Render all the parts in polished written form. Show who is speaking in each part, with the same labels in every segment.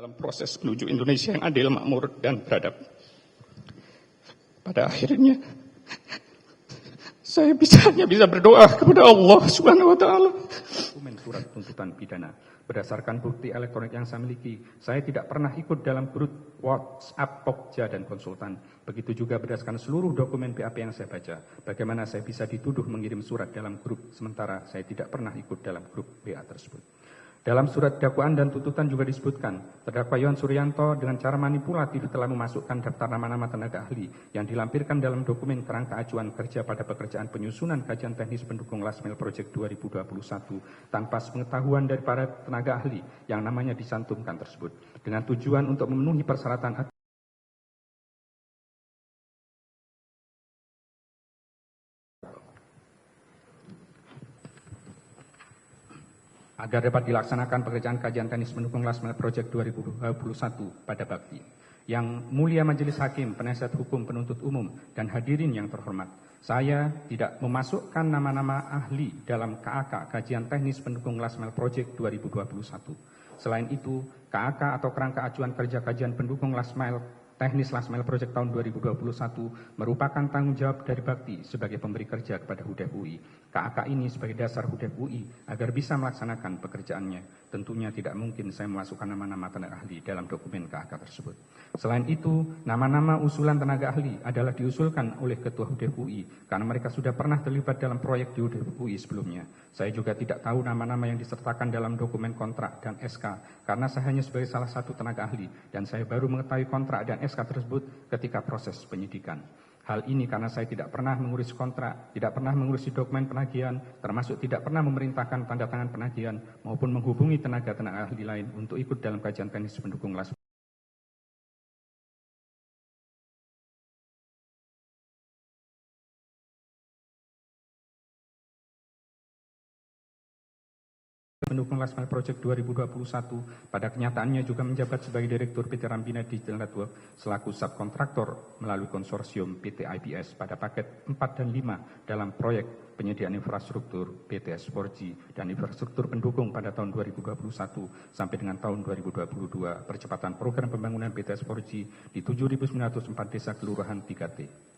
Speaker 1: dalam proses menuju Indonesia yang adil, makmur, dan beradab. Pada akhirnya, saya hanya bisa berdoa kepada Allah Subhanahu wa Ta'ala. Dokumen surat tuntutan pidana. Berdasarkan bukti elektronik yang saya miliki, saya tidak pernah ikut dalam grup WhatsApp, Pokja, dan konsultan. Begitu juga berdasarkan seluruh dokumen BAP yang saya baca. Bagaimana saya bisa dituduh mengirim surat dalam grup, sementara saya tidak pernah ikut dalam grup BA tersebut. Dalam surat dakwaan dan tuntutan juga disebutkan, terdakwa Yohan Suryanto dengan cara manipulatif telah memasukkan daftar nama-nama tenaga ahli yang dilampirkan dalam dokumen kerangka acuan kerja pada pekerjaan penyusunan kajian teknis pendukung Last Mile Project 2021 tanpa sepengetahuan dari para tenaga ahli yang namanya disantumkan tersebut, dengan tujuan untuk memenuhi persyaratan agar dapat dilaksanakan pekerjaan kajian teknis pendukung Last Mile Project 2021 pada bakti. Yang mulia Majelis Hakim, penasihat hukum, penuntut umum, dan hadirin yang terhormat, saya tidak memasukkan nama-nama ahli dalam KAK, kajian teknis pendukung Last Mile Project 2021. Selain itu, KAK atau kerangka acuan kerja kajian pendukung teknis Last Mile Project tahun 2021 merupakan tanggung jawab dari Bakti sebagai pemberi kerja kepada HUDEF UI. KAK ini sebagai dasar HUDEF UI agar bisa melaksanakan pekerjaannya. Tentunya tidak mungkin saya memasukkan nama-nama tenaga ahli dalam dokumen KAK tersebut. Selain itu, nama-nama usulan tenaga ahli adalah diusulkan oleh Ketua HUDEF UI karena mereka sudah pernah terlibat dalam proyek di HUDEF UI sebelumnya. Saya juga tidak tahu nama-nama yang disertakan dalam dokumen kontrak dan SK karena saya hanya sebagai salah satu tenaga ahli dan saya baru mengetahui kontrak dan SK tersebut ketika proses penyidikan. Hal ini karena saya tidak pernah mengurus kontrak, tidak pernah mengurusi dokumen penagihan, termasuk tidak pernah memerintahkan tanda tangan penagihan maupun menghubungi tenaga ahli lain untuk ikut dalam kajian teknis pendukung Last Mile Project 2021. Pada kenyataannya juga menjabat sebagai Direktur PT Rambinet Digital Network selaku subkontraktor melalui konsorsium PT IBS pada paket 4 dan 5 dalam proyek penyediaan infrastruktur BTS 4G dan infrastruktur pendukung pada tahun 2021 sampai dengan tahun 2022 percepatan program pembangunan BTS 4G di 7.904 desa kelurahan 3T.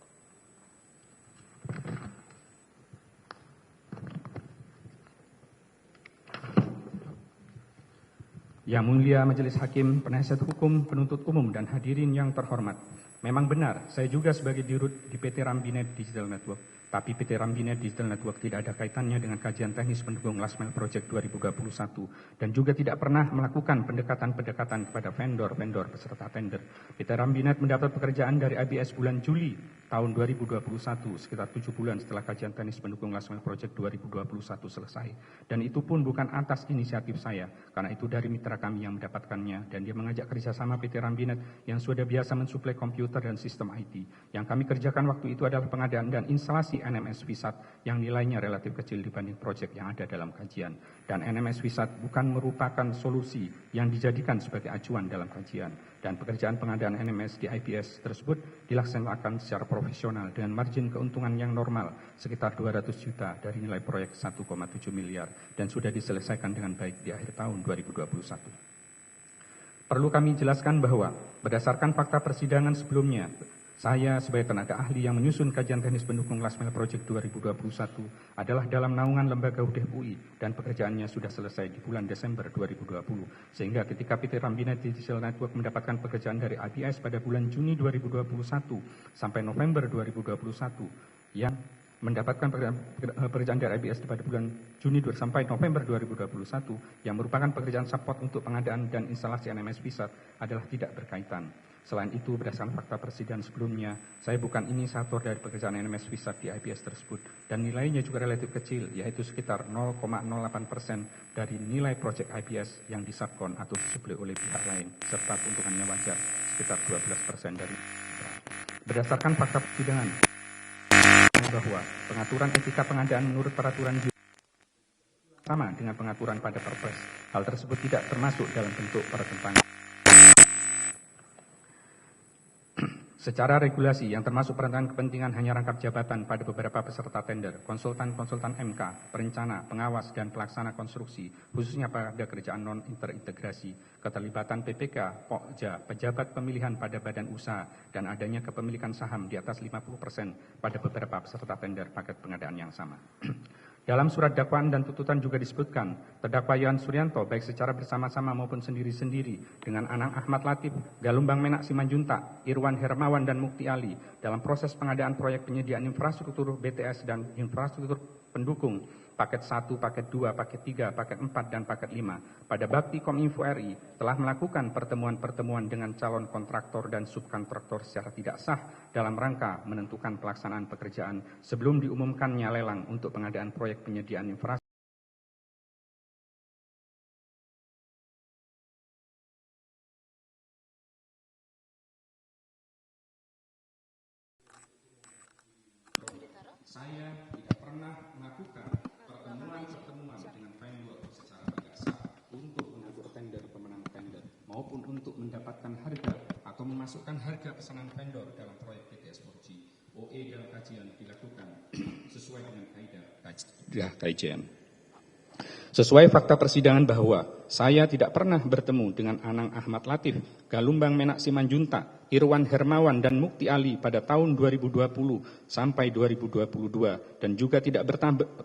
Speaker 1: Yang mulia Majelis Hakim, penasihat hukum, penuntut umum, dan hadirin yang terhormat. Memang benar, saya juga sebagai dirut di PT Rambinet Digital Network. Tapi PT Rambinet Digital Network tidak ada kaitannya dengan kajian teknis pendukung Last Mile Project 2021 dan juga tidak pernah melakukan pendekatan-pendekatan kepada vendor-vendor peserta tender. PT Rambinet mendapat pekerjaan dari IBS bulan Juli tahun 2021, sekitar 7 bulan setelah kajian teknis pendukung Last Mile Project 2021 selesai. Dan itu pun bukan atas inisiatif saya, karena itu dari mitra kami yang mendapatkannya dan dia mengajak kerjasama PT Rambinet yang sudah biasa mensuplai komputer dan sistem IT. Yang kami kerjakan waktu itu adalah pengadaan dan instalasi NMS Visat yang nilainya relatif kecil dibanding proyek yang ada dalam kajian. Dan NMS Visat bukan merupakan solusi yang dijadikan sebagai acuan dalam kajian. Dan pekerjaan pengadaan NMS di IBS tersebut dilaksanakan secara profesional dengan margin keuntungan yang normal sekitar 200 juta dari nilai proyek 1,7 miliar dan sudah diselesaikan dengan baik di akhir tahun 2021. Perlu kami jelaskan bahwa berdasarkan fakta persidangan sebelumnya, saya sebagai tenaga ahli yang menyusun kajian teknis pendukung Last Mile Project 2021 adalah dalam naungan lembaga HUDEF UI dan pekerjaannya sudah selesai di bulan Desember 2020. Sehingga ketika PT Rambinet Digital Network mendapatkan pekerjaan dari IBS pada bulan Juni 2021 sampai November 2021 yang mendapatkan pekerjaan dari IBS pada bulan Juni sampai November 2021 yang merupakan pekerjaan support untuk pengadaan dan instalasi NMS Visat adalah tidak berkaitan. Selain itu, berdasarkan fakta persidangan sebelumnya, saya bukan inisiator dari pekerjaan NMS Visat di IBS tersebut dan nilainya juga relatif kecil, yaitu sekitar 0,08% dari nilai proyek IBS yang disubkon atau disuplai oleh pihak lain, serta keuntungannya wajar sekitar 12% dari. Berdasarkan fakta persidangan, bahwa pengaturan etika pengadaan menurut peraturan sama dengan pengaturan pada Perpres. Hal tersebut tidak termasuk dalam bentuk pertentangan. Secara regulasi yang termasuk perantaran kepentingan hanya rangkap jabatan pada beberapa peserta tender, konsultan-konsultan MK, perencana, pengawas, dan pelaksana konstruksi, khususnya pada kerjaan non-terintegrasi, keterlibatan PPK, Pokja, pejabat pemilihan pada badan usaha, dan adanya kepemilikan saham di atas 50% pada beberapa peserta tender paket pengadaan yang sama. Dalam surat dakwaan dan tuntutan juga disebutkan, terdakwa Yohan Suryanto baik secara bersama-sama maupun sendiri-sendiri dengan Anang Ahmad Latif, Galumbang Menak Simanjuntak, Irwan Hermawan dan Mukti Ali dalam proses pengadaan proyek penyediaan infrastruktur BTS dan infrastruktur pendukung paket 1, paket 2, paket 3, paket 4, dan paket 5 pada bakti Kominfo RI telah melakukan pertemuan-pertemuan dengan calon kontraktor dan subkontraktor secara tidak sah dalam rangka menentukan pelaksanaan pekerjaan sebelum diumumkannya lelang untuk pengadaan proyek penyediaan infrastruktur. Saya tidak pernah melakukan pertemuan-pertemuan dengan vendor secara tidak sah untuk mengatur tender pemenang tender maupun untuk mendapatkan harga atau memasukkan harga pesanan vendor dalam proyek BTS 4G. OE dalam kajian dilakukan sesuai dengan kaidah KIJN. Sesuai fakta persidangan bahwa saya tidak pernah bertemu dengan Anang Ahmad Latif, Galumbang Menak Simanjuntak, Irwan Hermawan, dan Mukti Ali pada tahun 2020 sampai 2022 dan juga tidak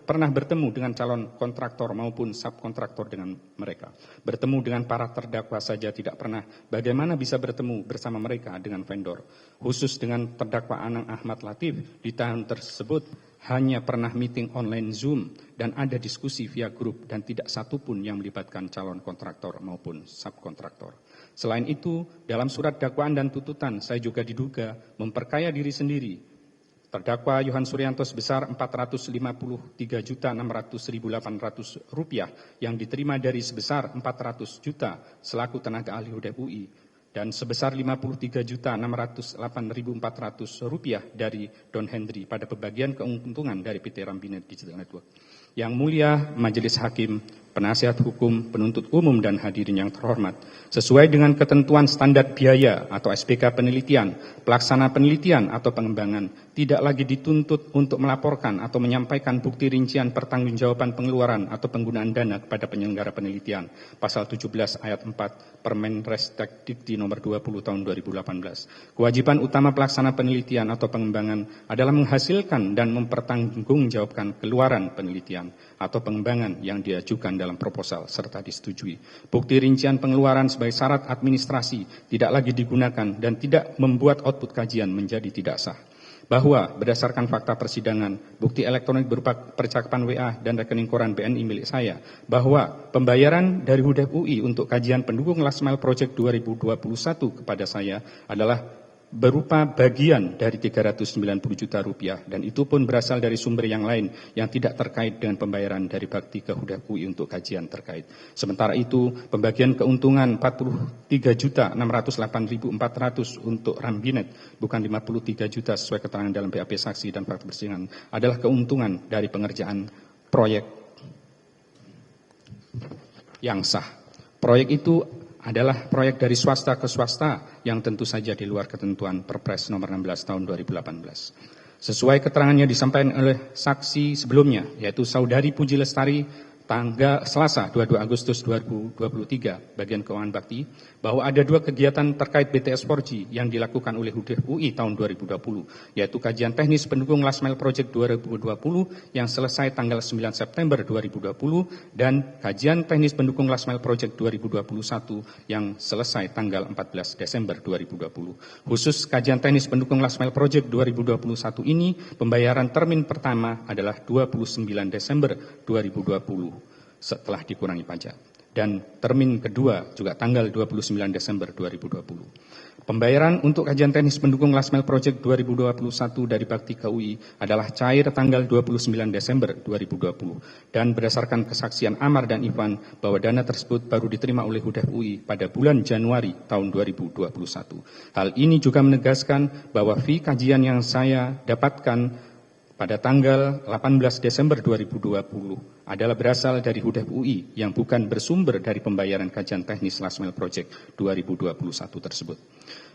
Speaker 1: pernah bertemu dengan calon kontraktor maupun subkontraktor dengan mereka. Bertemu dengan para terdakwa saja tidak pernah, bagaimana bisa bertemu bersama mereka dengan vendor. Khusus dengan terdakwa Anang Ahmad Latif di tahun tersebut hanya pernah meeting online Zoom dan ada diskusi via grup dan tidak satupun yang melibatkan calon kontraktor maupun subkontraktor. Selain itu, dalam surat dakwaan dan tuntutan saya juga diduga memperkaya diri sendiri. Terdakwa Yohan Suryanto sebesar Rp453.600.800 yang diterima dari sebesar 400 juta selaku tenaga ahli HUDEP UI dan sebesar Rp53.608.400 dari Don Hendry pada pembagian keuntungan dari PT Rambinet Digital Network. Yang mulia Majelis Hakim, penasihat hukum, penuntut umum, dan hadirin yang terhormat, sesuai dengan ketentuan standar biaya atau SPK penelitian, pelaksana penelitian atau pengembangan tidak lagi dituntut untuk melaporkan atau menyampaikan bukti rincian pertanggungjawaban pengeluaran atau penggunaan dana kepada penyelenggara penelitian. Pasal 17 ayat 4 Permenristek Dikti nomor 20 tahun 2018. Kewajiban utama pelaksana penelitian atau pengembangan adalah menghasilkan dan mempertanggungjawabkan keluaran penelitian atau pengembangan yang diajukan dalam proposal serta disetujui. Bukti rincian pengeluaran sebagai syarat administrasi tidak lagi digunakan dan tidak membuat output kajian menjadi tidak sah. Bahwa berdasarkan fakta persidangan, bukti elektronik berupa percakapan WA dan rekening koran BNI milik saya, bahwa pembayaran dari HUDEP UI untuk kajian pendukung Last Mile Project 2021 kepada saya adalah berupa bagian dari Rp390 juta dan itu pun berasal dari sumber yang lain yang tidak terkait dengan pembayaran dari bakti ke HUDEP UI untuk kajian terkait. Sementara itu, pembagian keuntungan Rp43.608.400 untuk Rambinet, bukan 53 juta sesuai keterangan dalam BAP saksi dan fakta persidangan, adalah keuntungan dari pengerjaan proyek yang sah. Proyek itu adalah proyek dari swasta ke swasta yang tentu saja di luar ketentuan Perpres nomor 16 tahun 2018. Sesuai keterangannya disampaikan oleh saksi sebelumnya, yaitu Saudari Puji Lestari, tanggal Selasa 22 Agustus 2023, bagian keuangan bakti, bahwa ada 2 kegiatan terkait BTS 4G yang dilakukan oleh HUDEP UI tahun 2020, yaitu kajian teknis pendukung Last Mile Project 2020 yang selesai tanggal 9 September 2020 dan kajian teknis pendukung Last Mile Project 2021 yang selesai tanggal 14 Desember 2020. Khusus kajian teknis pendukung Last Mile Project 2021 ini, pembayaran termin pertama adalah 29 Desember 2020 setelah dikurangi pajak. Dan termin kedua juga tanggal 29 Desember 2020. Pembayaran untuk kajian teknis pendukung Last Mile Project 2021 dari Bakti KUI adalah cair tanggal 29 Desember 2020. Dan berdasarkan kesaksian Amar dan Ivan bahwa dana tersebut baru diterima oleh HUDEP UI pada bulan Januari tahun 2021. Hal ini juga menegaskan bahwa fee kajian yang saya dapatkan pada tanggal 18 Desember 2020 adalah berasal dari HUDEP UI yang bukan bersumber dari pembayaran kajian teknis Last Mile Project 2021 tersebut.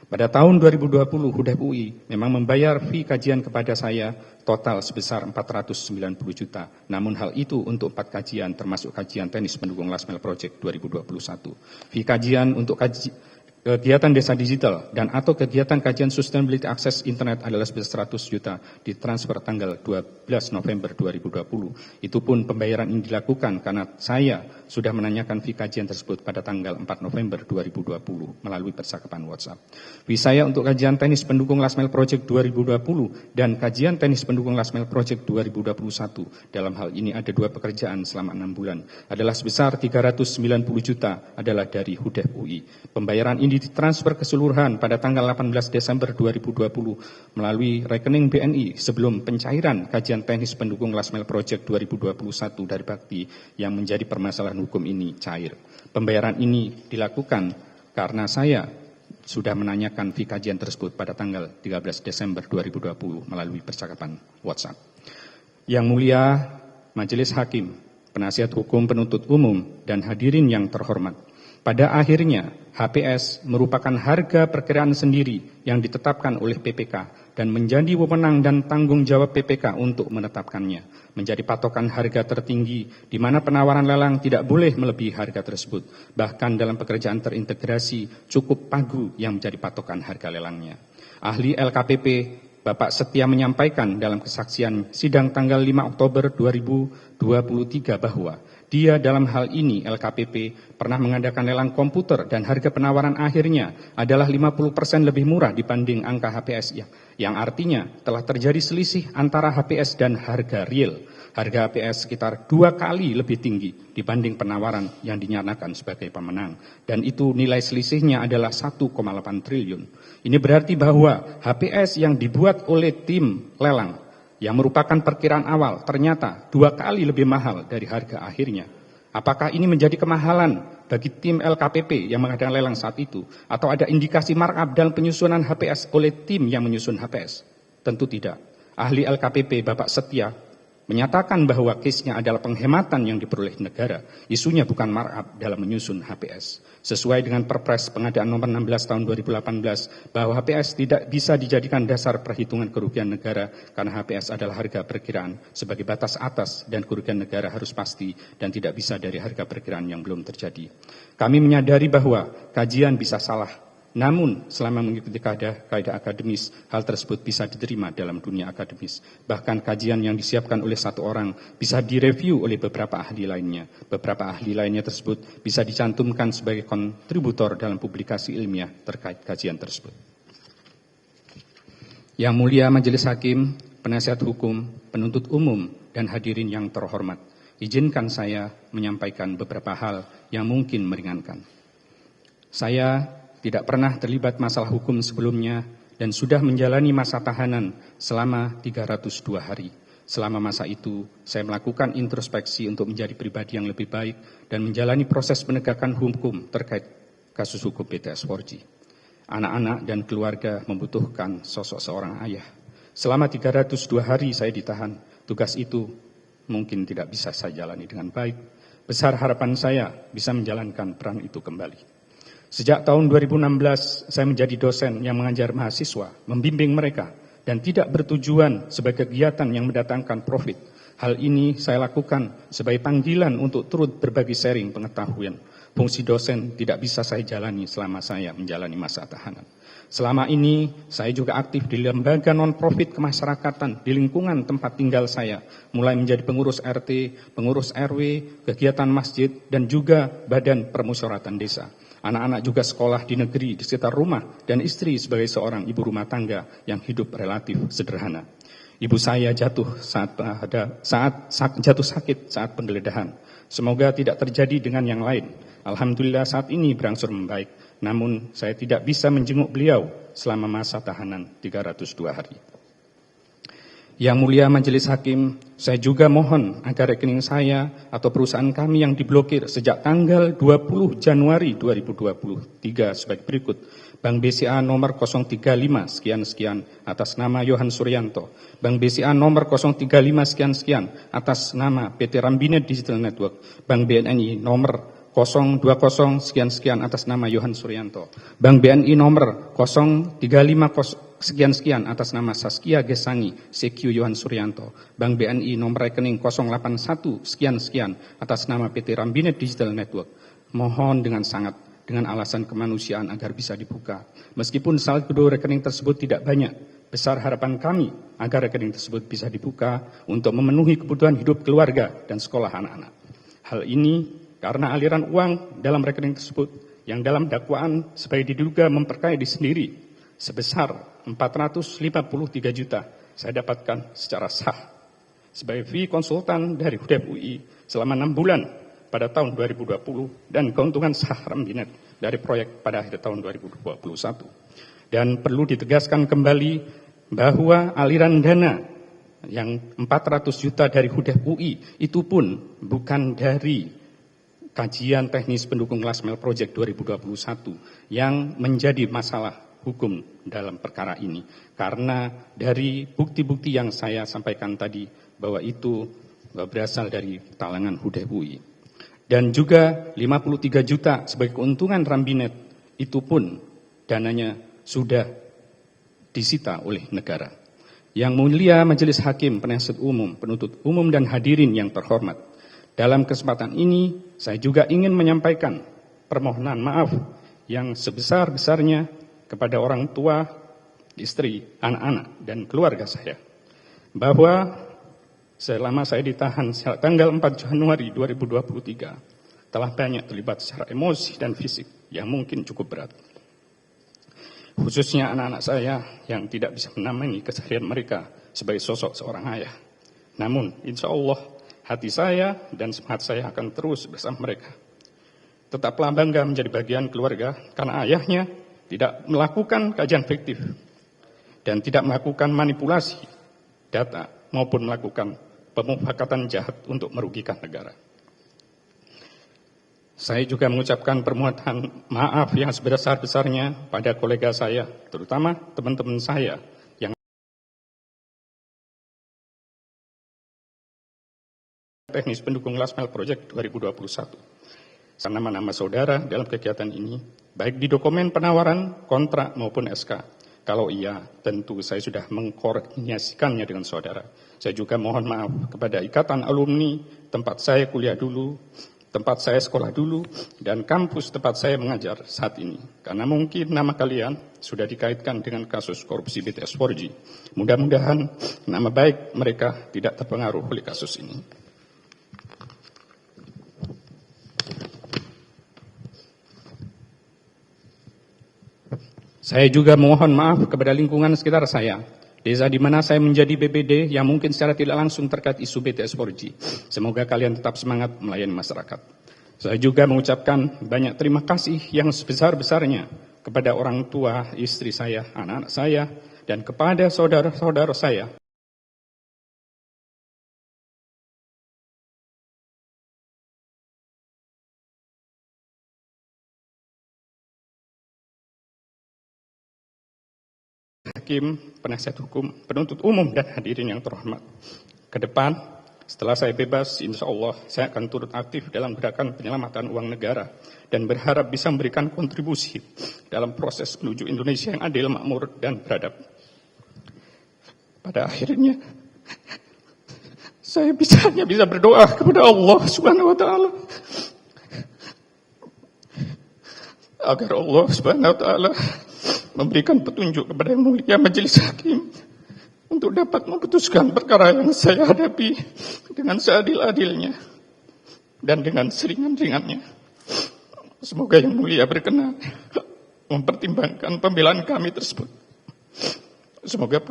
Speaker 1: Pada tahun 2020 HUDEP UI memang membayar fee kajian kepada saya total sebesar 490 juta. Namun hal itu untuk 4 kajian termasuk kajian teknis pendukung Last Mile Project 2021. Fee kajian untuk kegiatan desa digital dan atau kegiatan kajian sustainability akses internet adalah sebesar 100 juta ditransfer tanggal 12 November 2020. Itu pun pembayaran ini dilakukan karena saya sudah menanyakan fee kajian tersebut pada tanggal 4 November 2020 melalui percakapan WhatsApp. Fee saya untuk kajian teknis pendukung Last Mile Project 2020 dan kajian teknis pendukung Last Mile Project 2021 dalam hal ini ada 2 pekerjaan selama 6 bulan adalah sebesar 390 juta adalah dari HUDEP UI. Pembayaran ini ditransfer keseluruhan pada tanggal 18 Desember 2020 melalui rekening BNI sebelum pencairan kajian teknis pendukung Last Mile Project 2021 dari Bakti yang menjadi permasalahan hukum ini cair. Pembayaran ini dilakukan karena saya sudah menanyakan fee kajian tersebut pada tanggal 13 Desember 2020 melalui percakapan WhatsApp. Yang mulia Majelis Hakim, penasihat hukum penuntut umum, dan hadirin yang terhormat. Pada akhirnya, HPS merupakan harga perkiraan sendiri yang ditetapkan oleh PPK dan menjadi wewenang dan tanggung jawab PPK untuk menetapkannya. Menjadi patokan harga tertinggi di mana penawaran lelang tidak boleh melebihi harga tersebut. Bahkan dalam pekerjaan terintegrasi cukup pagu yang menjadi patokan harga lelangnya. Ahli LKPP Bapak Setia menyampaikan dalam kesaksian sidang tanggal 5 Oktober 2023 bahwa dia dalam hal ini LKPP pernah mengadakan lelang komputer dan harga penawaran akhirnya adalah 50% lebih murah dibanding angka HPS yang artinya telah terjadi selisih antara HPS dan harga real. Harga HPS sekitar 2 kali lebih tinggi dibanding penawaran yang dinyatakan sebagai pemenang. Dan itu nilai selisihnya adalah 1,8 triliun. Ini berarti bahwa HPS yang dibuat oleh tim lelang yang merupakan perkiraan awal ternyata 2 kali lebih mahal dari harga akhirnya. Apakah ini menjadi kemahalan bagi tim LKPP yang mengadakan lelang saat itu? Atau ada indikasi markup dalam penyusunan HPS oleh tim yang menyusun HPS? Tentu tidak. Ahli LKPP Bapak Setia menyatakan bahwa case-nya adalah penghematan yang diperoleh negara. Isunya bukan markup dalam menyusun HPS. Sesuai dengan Perpres Pengadaan Nomor 16 Tahun 2018 bahwa HPS tidak bisa dijadikan dasar perhitungan kerugian negara karena HPS adalah harga perkiraan sebagai batas atas dan kerugian negara harus pasti dan tidak bisa dari harga perkiraan yang belum terjadi. Kami menyadari bahwa kajian bisa salah. Namun, selama mengikuti kaidah akademis, hal tersebut bisa diterima dalam dunia akademis. Bahkan kajian yang disiapkan oleh 1 orang bisa direview oleh beberapa ahli lainnya. Beberapa ahli lainnya tersebut bisa dicantumkan sebagai kontributor dalam publikasi ilmiah terkait kajian tersebut. Yang mulia Majelis Hakim, penasihat hukum, penuntut umum, dan hadirin yang terhormat, izinkan saya menyampaikan beberapa hal yang mungkin meringankan. Saya tidak pernah terlibat masalah hukum sebelumnya dan sudah menjalani masa tahanan selama 302 hari. Selama masa itu, saya melakukan introspeksi untuk menjadi pribadi yang lebih baik dan menjalani proses penegakan hukum terkait kasus hukum BTS 4G. Anak-anak dan keluarga membutuhkan sosok seorang ayah. Selama 302 hari saya ditahan, tugas itu mungkin tidak bisa saya jalani dengan baik. Besar harapan saya bisa menjalankan peran itu kembali. Sejak tahun 2016, saya menjadi dosen yang mengajar mahasiswa, membimbing mereka, dan tidak bertujuan sebagai kegiatan yang mendatangkan profit. Hal ini saya lakukan sebagai panggilan untuk turut berbagi sharing pengetahuan. Fungsi dosen tidak bisa saya jalani selama saya menjalani masa tahanan. Selama ini, saya juga aktif di lembaga non-profit kemasyarakatan di lingkungan tempat tinggal saya, mulai menjadi pengurus RT, pengurus RW, kegiatan masjid, dan juga badan permusyawaratan desa. Anak-anak juga sekolah di negeri di sekitar rumah dan istri sebagai seorang ibu rumah tangga yang hidup relatif sederhana. Ibu saya jatuh saat jatuh sakit saat penggeledahan. Semoga tidak terjadi dengan yang lain. Alhamdulillah saat ini berangsur membaik. Namun saya tidak bisa menjenguk beliau selama masa tahanan 302 hari. Yang mulia Majelis Hakim, saya juga mohon agar rekening saya atau perusahaan kami yang diblokir sejak tanggal 20 Januari 2023 sebagai berikut. Bank BCA nomor 035 sekian-sekian atas nama Yohan Suryanto. Bank BCA nomor 035 sekian-sekian atas nama PT Rambinet Digital Network. Bank BNI nomor 020 sekian-sekian atas nama Yohan Suryanto. Bank BNI nomor 035 sekian-sekian atas nama Saskia Gesani CQ Yohan Suryanto. Bank BNI nomor rekening 081 sekian-sekian atas nama PT Rambinet Digital Network. Mohon dengan alasan kemanusiaan agar bisa dibuka. Meskipun saldo rekening tersebut tidak banyak, besar harapan kami agar rekening tersebut bisa dibuka untuk memenuhi kebutuhan hidup keluarga dan sekolah anak-anak. Hal ini karena aliran uang dalam rekening tersebut yang dalam dakwaan sebagai diduga memperkaya diri sendiri sebesar 453 juta saya dapatkan secara sah sebagai fee konsultan dari HUDEP UI selama 6 bulan pada tahun 2020 dan keuntungan sah Rambinet dari proyek pada akhir tahun 2021. Dan perlu ditegaskan kembali bahwa aliran dana yang 400 juta dari HUDEP UI itu pun bukan dari kajian teknis pendukung last mile project 2021 yang menjadi masalah hukum dalam perkara ini. Karena dari bukti-bukti yang saya sampaikan tadi bahwa itu berasal dari talangan HUDEP UI. Dan juga 53 juta sebagai keuntungan Rambinet itu pun dananya sudah disita oleh negara. Yang mulia Majelis Hakim, Penasihat Umum, Penuntut Umum dan hadirin yang terhormat. Dalam kesempatan ini saya juga ingin menyampaikan permohonan maaf yang sebesar-besarnya kepada orang tua, istri, anak-anak dan keluarga saya. Bahwa selama saya ditahan tanggal 4 Januari 2023, telah banyak terlibat secara emosi dan fisik yang mungkin cukup berat. Khususnya anak-anak saya yang tidak bisa menamani keseharian mereka sebagai sosok seorang ayah. Namun, insya Allah, hati saya dan semangat saya akan terus bersama mereka. Tetaplah bangga menjadi bagian keluarga karena ayahnya tidak melakukan kajian fiktif dan tidak melakukan manipulasi data maupun melakukan pemufakatan jahat untuk merugikan negara. Saya juga mengucapkan permohonan maaf yang sebesar-besarnya pada kolega saya, terutama teman-teman saya yang teknis pendukung last mile project 2021. Nama-nama saudara dalam kegiatan ini, baik di dokumen penawaran, kontrak maupun SK. Kalau iya, tentu saya sudah mengkoordinasikannya dengan saudara. Saya juga mohon maaf kepada Ikatan Alumni, tempat saya kuliah dulu, tempat saya sekolah dulu, dan kampus tempat saya mengajar saat ini. Karena mungkin nama kalian sudah dikaitkan dengan kasus korupsi BTS 4G. Mudah-mudahan nama baik mereka tidak terpengaruh oleh kasus ini. Saya juga mohon maaf kepada lingkungan sekitar saya, desa di mana saya menjadi BPD yang mungkin secara tidak langsung terkait isu BTS 4G. Semoga kalian tetap semangat melayani masyarakat. Saya juga mengucapkan banyak terima kasih yang sebesar-besarnya kepada orang tua, istri saya, anak-anak saya, dan kepada saudara-saudara saya. Hakim, penasihat hukum, penuntut umum, dan hadirin yang terhormat. Ke depan, setelah saya bebas, insya Allah saya akan turut aktif dalam gerakan penyelamatan uang negara dan berharap bisa memberikan kontribusi dalam proses menuju Indonesia yang adil, makmur, dan beradab. Pada akhirnya, saya hanya bisa berdoa kepada Allah Subhanahu wa Ta'ala agar Allah Subhanahu wa Ta'ala memberikan petunjuk kepada Yang Mulia Majelis Hakim untuk dapat memutuskan perkara yang saya hadapi dengan seadil-adilnya dan dengan seringan-ringannya. Semoga Yang Mulia berkenan mempertimbangkan pembelaan kami tersebut. Semoga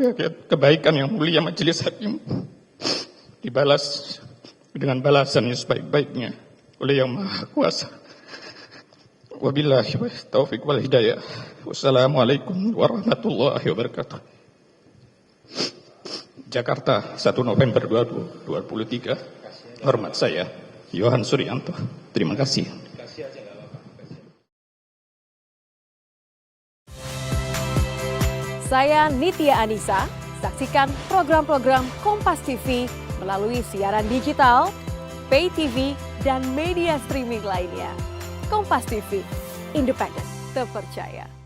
Speaker 1: kebaikan Yang Mulia Majelis Hakim dibalas dengan balasan yang sebaik-baiknya oleh Yang Maha Kuasa. Wabillahi taufiq wal hidayah. Wassalamualaikum warahmatullahi wabarakatuh. Jakarta, 1 November 2023. Hormat saya, Yohan Suryanto. Terima kasih.
Speaker 2: Saya Nitya Anissa. Saksikan program-program Kompas TV melalui siaran digital, pay TV, dan media streaming lainnya. Kompas TV, independen, terpercaya.